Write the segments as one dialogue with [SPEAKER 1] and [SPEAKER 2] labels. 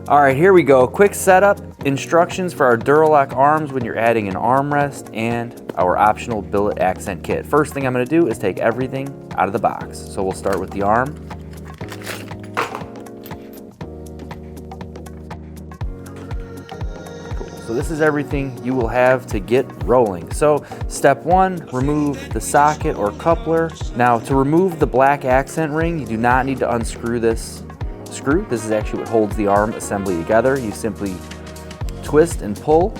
[SPEAKER 1] All right, here we go. Quick setup, instructions for our DuraLock arms when you're adding an armrest and our optional billet accent kit. First thing I'm gonna do is take everything out of the box. So we'll start with the arm. So this is everything you will have to get rolling. So step one, remove the socket or coupler. Now to remove the black accent ring, you do not need to unscrew this screw. This is actually what holds the arm assembly together. You simply twist and pull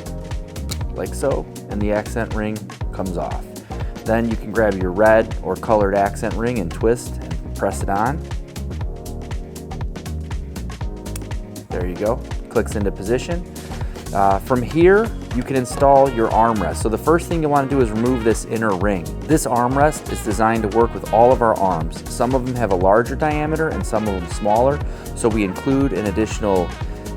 [SPEAKER 1] like so, and the accent ring comes off. Then you can grab your red or colored accent ring and twist and press it on. There you go, clicks into position. From here, you can install your armrest. So the first thing you want to do is remove this inner ring. This armrest is designed to work with all of our arms. Some of them have a larger diameter and some of them smaller. So we include an additional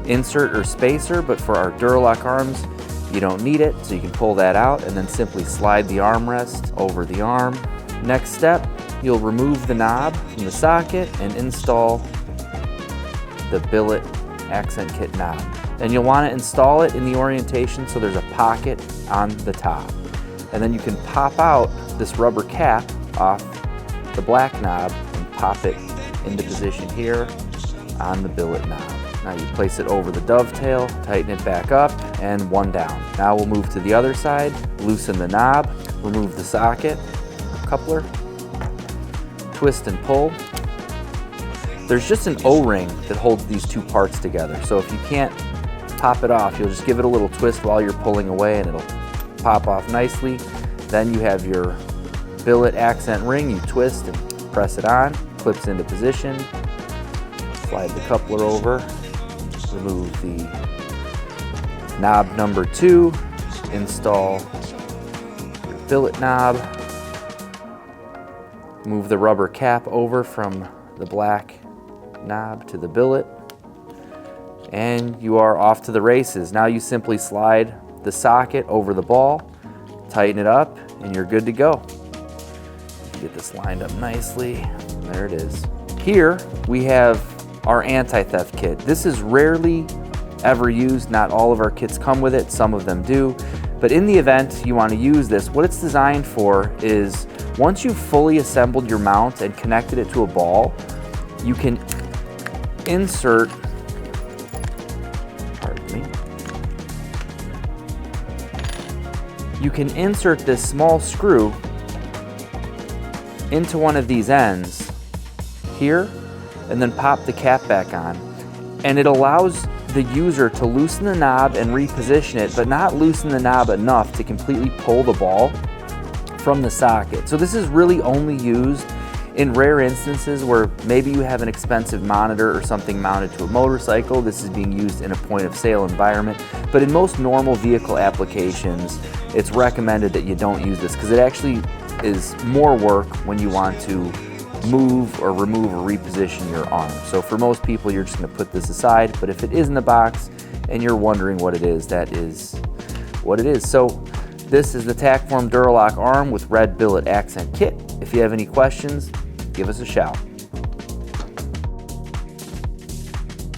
[SPEAKER 1] insert or spacer, but for our DuraLock arms, you don't need it. So you can pull that out and then simply slide the armrest over the arm. Next step, you'll remove the knob from the socket and install the billet accent kit knob. And you'll want to install it in the orientation so there's a pocket on the top. And then you can pop out this rubber cap off the black knob and pop it into position here on the billet knob. Now you place it over the dovetail, tighten it back up, and one down. Now we'll move to the other side, loosen the knob, remove the socket, coupler, twist and pull. There's just an O-ring that holds these two parts together. So if you can't pop it off, you'll just give it a little twist while you're pulling away and it'll pop off nicely. Then you have your billet accent ring, you twist and press it on, clips into position, slide the coupler over, remove the knob number 2, install your billet knob, move the rubber cap over from the black knob to the billet, and you are off to the races. Now you simply slide the socket over the ball, tighten it up, and you're good to go. Get this lined up nicely. There it is. Here we have our anti-theft kit. This is rarely ever used. Not all of our kits come with it, some of them do. But in the event you want to use this, what it's designed for is once you've fully assembled your mount and connected it to a ball, you can insert you can insert this small screw into one of these ends here and then pop the cap back on. And it allows the user to loosen the knob and reposition it, but not loosen the knob enough to completely pull the ball from the socket. So this is really only used in rare instances where maybe you have an expensive monitor or something mounted to a motorcycle. This is being used in a point of sale environment. But in most normal vehicle applications, it's recommended that you don't use this because it actually is more work when you want to move or remove or reposition your arm. So for most people, you're just gonna put this aside, but if it is in the box and you're wondering what it is, that is what it is. So this is the Tackform DuraLock arm with red billet accent kit. If you have any questions, give us a shout.